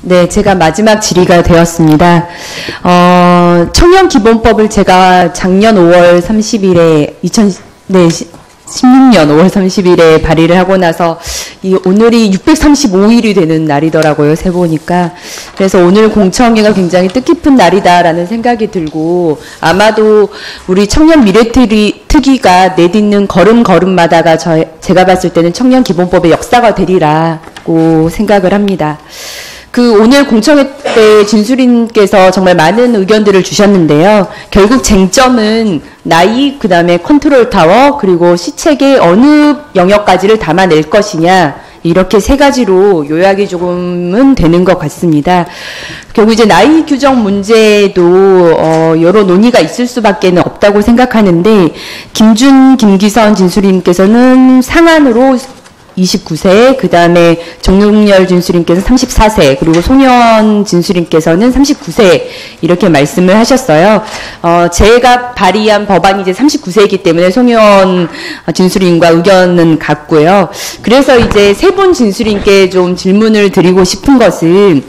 네, 제가 마지막 질의가 되었습니다. 청년기본법을 제가 작년 5월 30일에 16년 5월 30일에 발의를 하고 나서 오늘이 635일이 되는 날이더라고요. 세보니까. 그래서 오늘 공청회가 굉장히 뜻깊은 날이다라는 생각이 들고 아마도 우리 청년 미래특위가 내딛는 걸음걸음마다가 제가 봤을 때는 청년기본법의 역사가 되리라고 생각을 합니다. 오늘 공청회 때 진수린께서 정말 많은 의견들을 주셨는데요. 결국 쟁점은 나이, 그 다음에 컨트롤 타워, 그리고 시책의 어느 영역까지를 담아낼 것이냐, 이렇게 세 가지로 요약이 조금은 되는 것 같습니다. 결국 이제 나이 규정 문제도 여러 논의가 있을 수밖에 없다고 생각하는데, 김기선 진수린께서는 상한으로 29세, 그 다음에 정용열 진수님께서는 34세, 그리고 송현 진수님께서는 39세, 이렇게 말씀을 하셨어요. 제가 발의한 법안이 이제 39세이기 때문에 송현 진수님과 의견은 같고요. 그래서 이제 세 분 진수님께 좀 질문을 드리고 싶은 것은,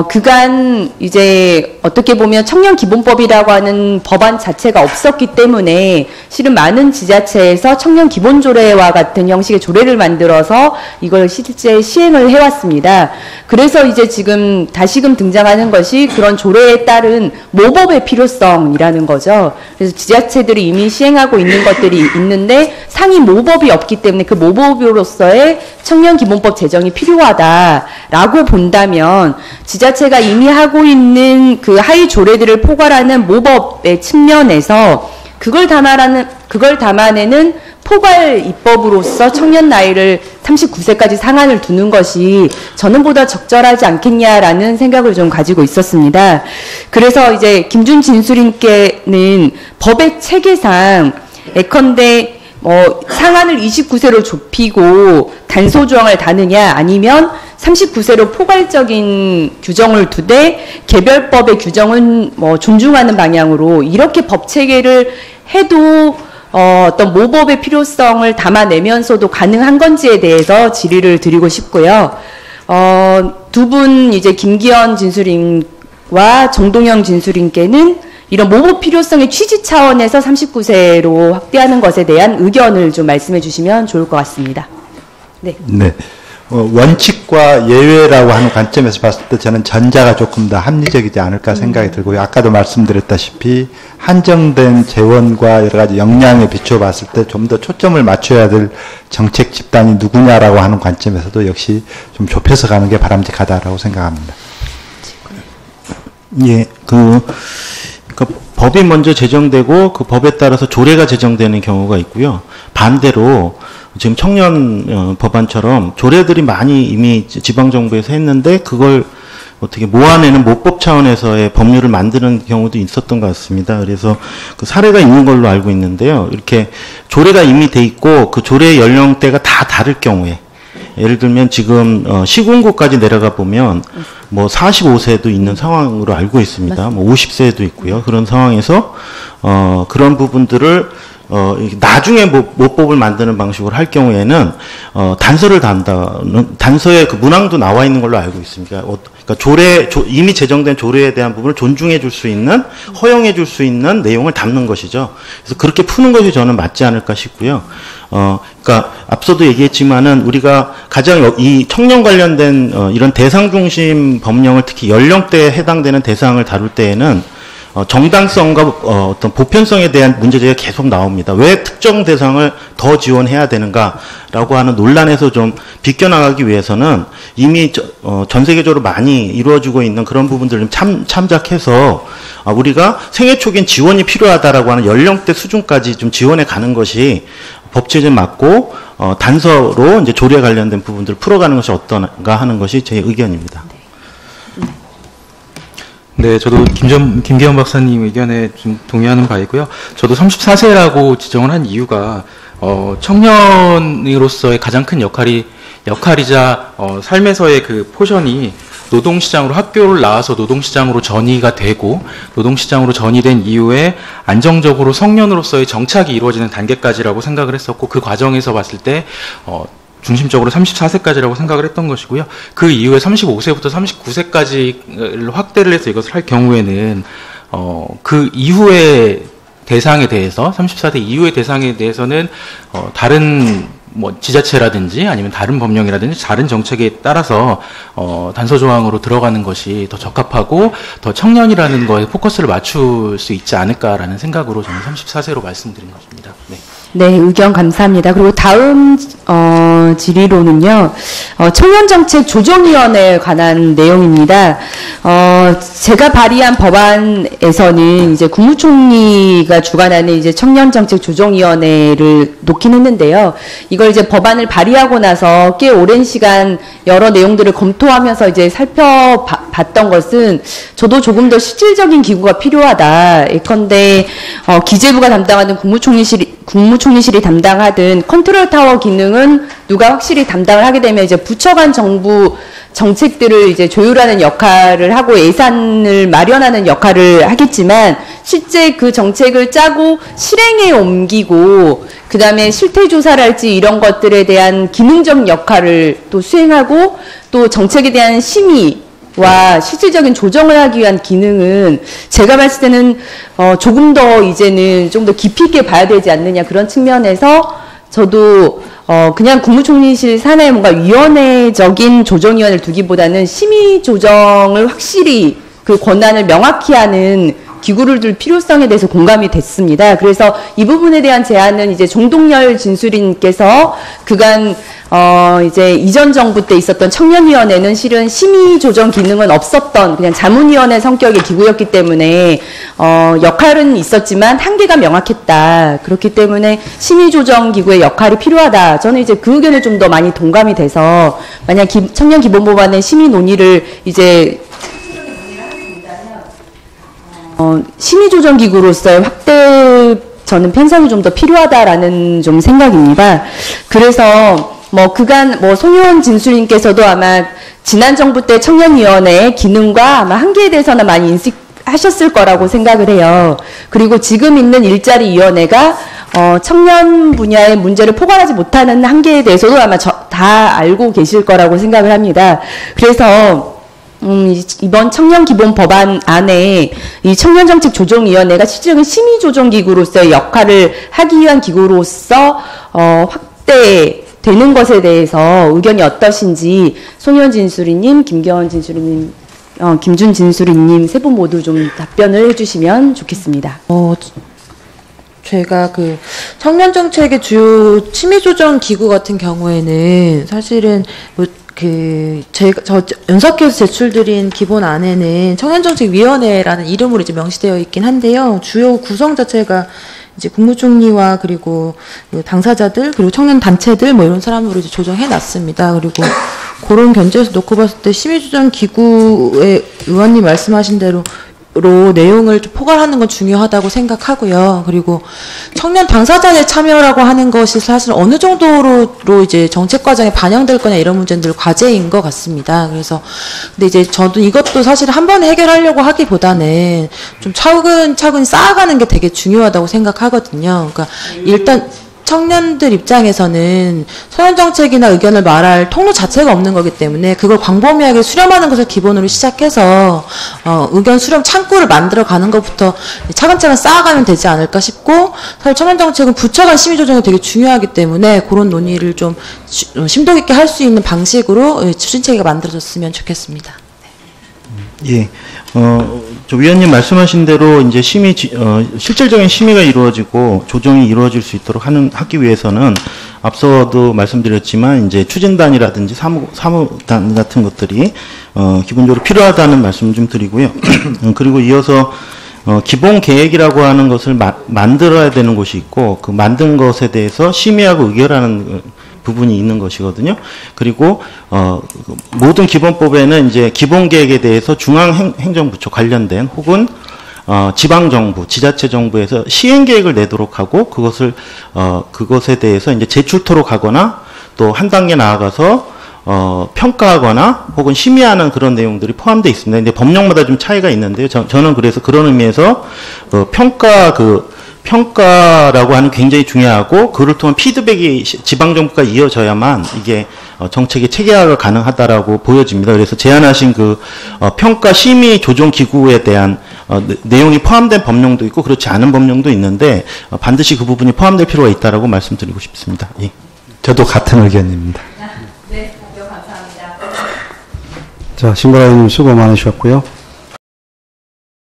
그간 이제 어떻게 보면 청년기본법이라고 하는 법안 자체가 없었기 때문에 실은 많은 지자체에서 청년기본조례와 같은 형식의 조례를 만들어서 이걸 실제 시행을 해왔습니다. 그래서 이제 지금 다시금 등장하는 것이 그런 조례에 따른 모법의 필요성이라는 거죠. 그래서 지자체들이 이미 시행하고 있는 것들이 있는데 상위 모법이 없기 때문에 그 모법으로서의 청년기본법 제정이 필요하다라고 본다면 지자체가 이미 하고 있는 그 하위 조례들을 포괄하는 모법의 측면에서 그걸 담아내는 포괄 입법으로서 청년 나이를 39세까지 상한을 두는 것이 저는 보다 적절하지 않겠냐라는 생각을 좀 가지고 있었습니다. 그래서 이제 김준 진수님께는 법의 체계상 예컨대 상한을 29세로 좁히고 단소 조항을 다느냐 아니면 39세로 포괄적인 규정을 두되 개별법의 규정은 존중하는 방향으로 이렇게 법 체계를 해도 어떤 모법의 필요성을 담아내면서도 가능한 건지에 대해서 질의를 드리고 싶고요. 두 분 이제 김기현 진수님과 정동영 진수님께는 이런 모법 필요성의 취지 차원에서 39세로 확대하는 것에 대한 의견을 좀 말씀해 주시면 좋을 것 같습니다. 네. 네. 원칙과 예외라고 하는 관점에서 봤을 때 저는 전자가 조금 더 합리적이지 않을까 생각이 들고요. 아까도 말씀드렸다시피 한정된 재원과 여러 가지 역량에 비춰 봤을 때 좀 더 초점을 맞춰야 될 정책 집단이 누구냐라고 하는 관점에서도 역시 좀 좁혀서 가는 게 바람직하다라고 생각합니다. 예, 법이 먼저 제정되고 그 법에 따라서 조례가 제정되는 경우가 있고요. 반대로 지금 청년 법안처럼 조례들이 많이 이미 지방정부에서 했는데 그걸 어떻게 모아내는 모법 차원에서의 법률을 만드는 경우도 있었던 것 같습니다. 그래서 그 사례가 있는 걸로 알고 있는데요. 이렇게 조례가 이미 돼 있고 그 조례 연령대가 다 다를 경우에 예를 들면 지금 시군구까지 내려가 보면 뭐 45세도 있는 상황으로 알고 있습니다. 뭐 50세도 있고요. 그런 상황에서 그런 부분들을 나중에 모법을 만드는 방식으로 할 경우에는 단서를 단다는 단서에 그 문항도 나와 있는 걸로 알고 있습니다. 그러니까 이미 제정된 조례에 대한 부분을 존중해 줄 수 있는, 허용해 줄 수 있는 내용을 담는 것이죠. 그래서 그렇게 푸는 것이 저는 맞지 않을까 싶고요. 그러니까 앞서도 얘기했지만은 우리가 가장 이 청년 관련된 이런 대상 중심 법령을 특히 연령대에 해당되는 대상을 다룰 때에는 정당성과 어떤 보편성에 대한 문제제기가 계속 나옵니다. 왜 특정 대상을 더 지원해야 되는가라고 하는 논란에서 좀 비껴나가기 위해서는 이미 전 세계적으로 많이 이루어지고 있는 그런 부분들을 참작해서 우리가 생애 초기엔 지원이 필요하다라고 하는 연령대 수준까지 좀 지원해 가는 것이 법제에 맞고 단서로 이제 조례 관련된 부분들을 풀어가는 것이 어떤가 하는 것이 제 의견입니다. 네, 저도 김기현 박사님 의견에 좀 동의하는 바이고요. 저도 34세라고 지정을 한 이유가 청년으로서의 가장 큰 역할이자 삶에서의 그 포션이 노동시장으로 학교를 나와서 노동시장으로 전이가 되고 노동시장으로 전이된 이후에 안정적으로 성년으로서의 정착이 이루어지는 단계까지라고 생각을 했었고 그 과정에서 봤을 때 중심적으로 34세까지라고 생각을 했던 것이고요. 그 이후에 35세부터 39세까지를 확대를 해서 이것을 할 경우에는 그 이후에 대상에 대해서 34세 이후의 대상에 대해서는 다른 뭐 지자체라든지 아니면 다른 법령이라든지 다른 정책에 따라서 단서 조항으로 들어가는 것이 더 적합하고 더 청년이라는 거에 포커스를 맞출 수 있지 않을까라는 생각으로 저는 34세로 말씀드린 것입니다. 네. 네, 의견 감사합니다. 그리고 다음 질의로는요, 청년정책 조정위원회에 관한 내용입니다. 제가 발의한 법안에서는 이제 국무총리가 주관하는 이제 청년정책 조정위원회를 놓긴 했는데요. 이걸 이제 법안을 발의하고 나서 꽤 오랜 시간 여러 내용들을 검토하면서 이제 살펴봤던 것은 저도 조금 더 실질적인 기구가 필요하다. 예컨대 기재부가 담당하는 국무총리실이 담당하든 컨트롤 타워 기능은 누가 확실히 담당을 하게 되면 이제 부처 간 정부 정책들을 이제 조율하는 역할을 하고 예산을 마련하는 역할을 하겠지만 실제 그 정책을 짜고 실행에 옮기고 그 다음에 실태조사랄지 이런 것들에 대한 기능적 역할을 또 수행하고 또 정책에 대한 심의와 실질적인 조정을 하기 위한 기능은 제가 봤을 때는 조금 더 이제는 좀 더 깊이 있게 봐야 되지 않느냐 그런 측면에서 저도 그냥 국무총리실 산하에 뭔가 위원회적인 조정위원회를 두기보다는 심의 조정을 확실히 그 권한을 명확히 하는 기구를 둘 필요성에 대해서 공감이 됐습니다. 그래서 이 부분에 대한 제안은 이제 종동열 진수리님께서 그간 이제 이전 정부 때 있었던 청년위원회는 실은 심의 조정 기능은 없었던 그냥 자문위원회 성격의 기구였기 때문에 역할은 있었지만 한계가 명확했다. 그렇기 때문에 심의 조정 기구의 역할이 필요하다. 저는 이제 그 의견에 좀 더 많이 동감이 돼서 만약 청년 기본법안의 심의 논의를 이제 심의조정기구로서의 확대 저는 편성이 좀 더 필요하다라는 좀 생각입니다. 그래서 뭐 그간 뭐 송혜원 진수님께서도 아마 지난 정부 때 청년위원회의 기능과 아마 한계에 대해서는 많이 인식하셨을 거라고 생각을 해요. 그리고 지금 있는 일자리위원회가 청년 분야의 문제를 포괄하지 못하는 한계에 대해서도 아마 다 알고 계실 거라고 생각을 합니다. 그래서 이번 청년기본법안 안에 이 청년정책조정위원회가 실질적인 심의조정기구로서의 역할을 하기 위한 기구로서 확대되는 것에 대해서 의견이 어떠신지 송혜원 진수리님, 김겨원 진수리님, 김준 진수리님 세 분 모두 좀 답변을 해주시면 좋겠습니다. 제가 그 청년정책의 주요 심의조정기구 같은 경우에는 사실은 저 연석회에서 제출드린 기본안에는 청년정책위원회라는 이름으로 이제 명시되어 있긴 한데요. 주요 구성 자체가 이제 국무총리와 그리고 당사자들 그리고 청년 단체들 뭐 이런 사람으로 이제 조정해 놨습니다. 그리고 그런 견제에서 놓고 봤을 때 심의조정기구의 의원님 말씀하신 대로 내용을 좀 포괄하는 건 중요하다고 생각하고요. 그리고 청년 당사자의 참여라고 하는 것이 사실 어느 정도로 이제 정책 과정에 반영될 거냐 이런 문제는 늘 과제인 것 같습니다. 그래서 근데 이제 저도 이것도 사실 한 번에 해결하려고 하기보다는 좀 차근차근 쌓아가는 게 되게 중요하다고 생각하거든요. 그러니까 일단 청년들 입장에서는 청년정책이나 의견을 말할 통로 자체가 없는 거기 때문에 그걸 광범위하게 수렴하는 것을 기본으로 시작해서 의견 수렴 창구를 만들어 가는 것부터 차근차근 쌓아가면 되지 않을까 싶고 사실 청년정책은 부처 간 심의조정이 되게 중요하기 때문에 그런 논의를 좀 심도 깊게 할 수 있는 방식으로 추진체계가 만들어졌으면 좋겠습니다. 예. 저 위원님 말씀하신 대로 이제 실질적인 심의가 이루어지고 조정이 이루어질 수 있도록 하기 위해서는 앞서도 말씀드렸지만 이제 추진단이라든지 사무단 같은 것들이 기본적으로 필요하다는 말씀 좀 드리고요. 그리고 이어서 기본 계획이라고 하는 것을 만들어야 되는 곳이 있고 그 만든 것에 대해서 심의하고 의결하는 부분이 있는 것이거든요. 그리고 모든 기본법에는 이제 기본계획에 대해서 중앙행정부처 관련된 혹은 지방정부, 지자체정부에서 시행계획을 내도록 하고 그것에 대해서 이제 제출토록 하거나 또 한 단계 나아가서 평가하거나 혹은 심의하는 그런 내용들이 포함되어 있습니다. 근데 법령마다 좀 차이가 있는데요. 저는 그래서 그런 의미에서 평가라고 하는 굉장히 중요하고 그를 통한 피드백이 지방정부가 이어져야만 이게 정책의 체계화가 가능하다라고 보여집니다. 그래서 제안하신 그 평가 심의 조정 기구에 대한 내용이 포함된 법령도 있고 그렇지 않은 법령도 있는데 반드시 그 부분이 포함될 필요가 있다라고 말씀드리고 싶습니다. 예. 저도 같은 의견입니다. 네, 답변 감사합니다. 자, 신보라 의원님 수고 많으셨고요.